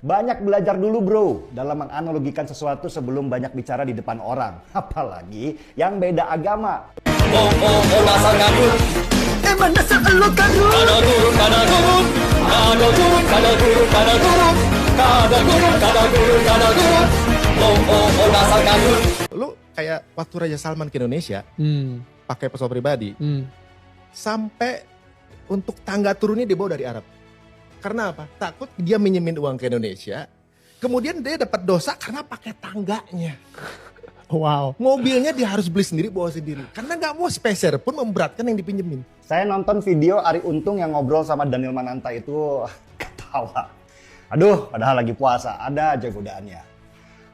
Banyak belajar dulu bro dalam menganalogikan sesuatu sebelum banyak bicara di depan orang. Apalagi yang beda agama. Lu kayak waktu Raja Salman ke Indonesia, pakai pesawat pribadi, sampai untuk tangga turunnya dibawa dari Arab. Karena apa? Takut dia minjemin uang ke Indonesia, kemudian dia dapat dosa karena pakai tangganya. Wow. Mobilnya dia harus beli sendiri, bawa sendiri. Karena nggak mau spesial pun memberatkan yang dipinjemin. Saya nonton video Arie Untung yang ngobrol sama Daniel Mananta itu ketawa. Aduh, padahal lagi puasa, ada aja godaannya.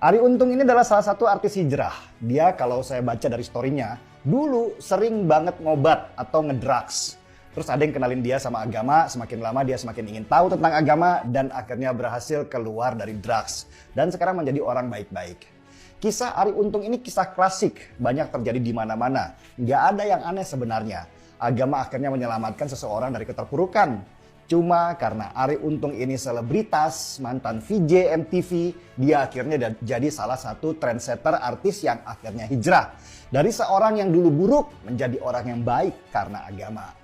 Arie Untung ini adalah salah satu artis hijrah. Dia kalau saya baca dari story-nya, dulu sering banget ngobat atau ngedrugs. Terus ada yang kenalin dia sama agama, semakin lama dia semakin ingin tahu tentang agama dan akhirnya berhasil keluar dari drugs. Dan sekarang menjadi orang baik-baik. Kisah Arie Untung ini kisah klasik, banyak terjadi di mana-mana. Nggak ada yang aneh sebenarnya. Agama akhirnya menyelamatkan seseorang dari keterpurukan. Cuma karena Arie Untung ini selebritas, mantan VJ MTV, dia akhirnya jadi salah satu trendsetter artis yang akhirnya hijrah. Dari seorang yang dulu buruk menjadi orang yang baik karena agama.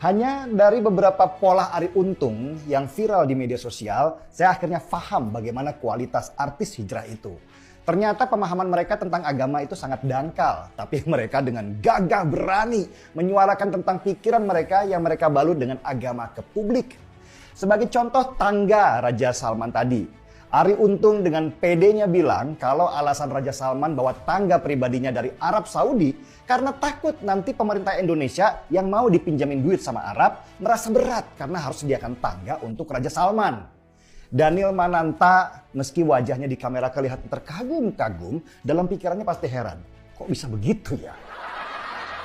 Hanya dari beberapa pola Arie Untung yang viral di media sosial, saya akhirnya paham bagaimana kualitas artis hijrah itu. Ternyata pemahaman mereka tentang agama itu sangat dangkal, tapi mereka dengan gagah berani menyuarakan tentang pikiran mereka yang mereka balut dengan agama ke publik. Sebagai contoh tangga Raja Salman tadi, Arie Untung dengan pedenya bilang kalau alasan Raja Salman bawa tangga pribadinya dari Arab Saudi karena takut nanti pemerintah Indonesia yang mau dipinjamin duit sama Arab merasa berat karena harus sediakan tangga untuk Raja Salman. Daniel Mananta meski wajahnya di kamera kelihatan terkagum-kagum, dalam pikirannya pasti heran. Kok bisa begitu ya?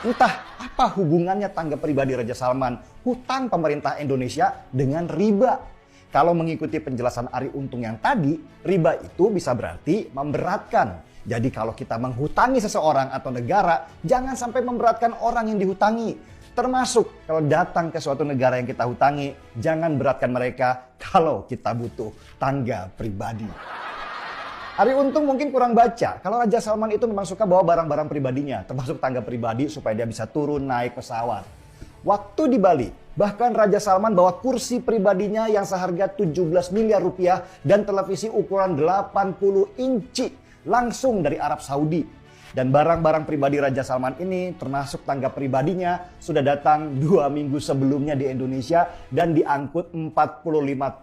Entah apa hubungannya tangga pribadi Raja Salman, hutang pemerintah Indonesia dengan riba. Kalau mengikuti penjelasan Arie Untung yang tadi, riba itu bisa berarti memberatkan. Jadi kalau kita menghutangi seseorang atau negara, jangan sampai memberatkan orang yang dihutangi. Termasuk kalau datang ke suatu negara yang kita hutangi, jangan beratkan mereka kalau kita butuh tangga pribadi. Arie Untung mungkin kurang baca kalau Raja Salman itu memang suka bawa barang-barang pribadinya, termasuk tangga pribadi supaya dia bisa turun naik pesawat. Waktu di Bali, bahkan Raja Salman bawa kursi pribadinya yang seharga 17 miliar rupiah dan televisi ukuran 80 inci langsung dari Arab Saudi. Dan barang-barang pribadi Raja Salman ini termasuk tangga pribadinya sudah datang 2 minggu sebelumnya di Indonesia dan diangkut 45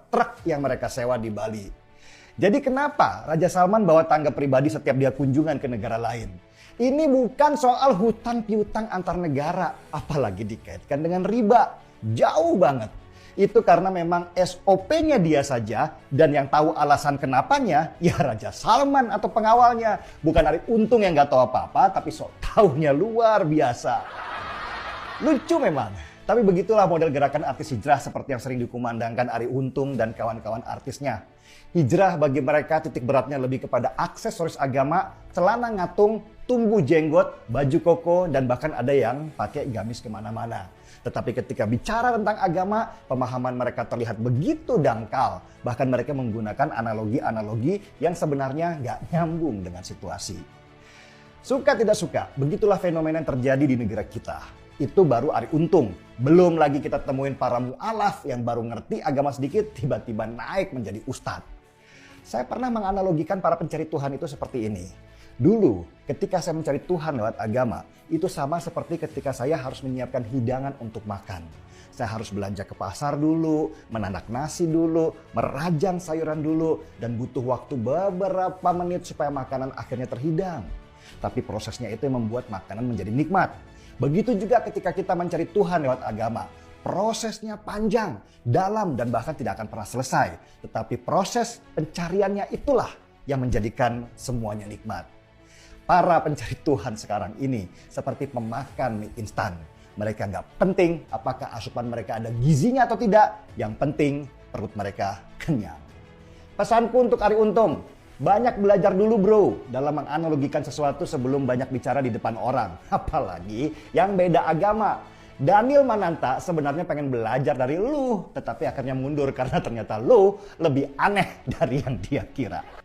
truk yang mereka sewa di Bali. Jadi kenapa Raja Salman bawa tangga pribadi setiap dia kunjungan ke negara lain? Ini bukan soal hutang piutang antar negara, apalagi dikaitkan dengan riba. Jauh banget. Itu karena memang SOP-nya dia saja dan yang tahu alasan kenapanya ya Raja Salman atau pengawalnya. Bukan Arie Untung yang gak tahu apa-apa tapi sok taunya luar biasa. Lucu memang, tapi begitulah model gerakan artis hijrah seperti yang sering dikumandangkan Arie Untung dan kawan-kawan artisnya. Hijrah bagi mereka titik beratnya lebih kepada aksesoris agama, celana ngatung, tumbuh jenggot, baju koko, dan bahkan ada yang pakai gamis kemana-mana. Tetapi ketika bicara tentang agama, pemahaman mereka terlihat begitu dangkal. Bahkan mereka menggunakan analogi-analogi yang sebenarnya nggak nyambung dengan situasi. Suka tidak suka, begitulah fenomena yang terjadi di negara kita. Itu baru Arie Untung. Belum lagi kita temuin para mu'alaf yang baru ngerti agama sedikit, tiba-tiba naik menjadi ustadz. Saya pernah menganalogikan para pencari Tuhan itu seperti ini. Dulu, ketika saya mencari Tuhan lewat agama, itu sama seperti ketika saya harus menyiapkan hidangan untuk makan. Saya harus belanja ke pasar dulu, menanak nasi dulu, merajang sayuran dulu, dan butuh waktu beberapa menit supaya makanan akhirnya terhidang. Tapi prosesnya itu yang membuat makanan menjadi nikmat. Begitu juga ketika kita mencari Tuhan lewat agama. Prosesnya panjang, dalam, dan bahkan tidak akan pernah selesai. Tetapi proses pencariannya itulah yang menjadikan semuanya nikmat. Para pencari Tuhan sekarang ini seperti pemakan mie instan. Mereka nggak penting apakah asupan mereka ada gizinya atau tidak. Yang penting perut mereka kenyang. Pesanku untuk Arie Untung, banyak belajar dulu bro dalam menganalogikan sesuatu sebelum banyak bicara di depan orang. Apalagi yang beda agama. Daniel Mananta sebenarnya pengen belajar dari lu, tetapi akhirnya mundur karena ternyata lu lebih aneh dari yang dia kira.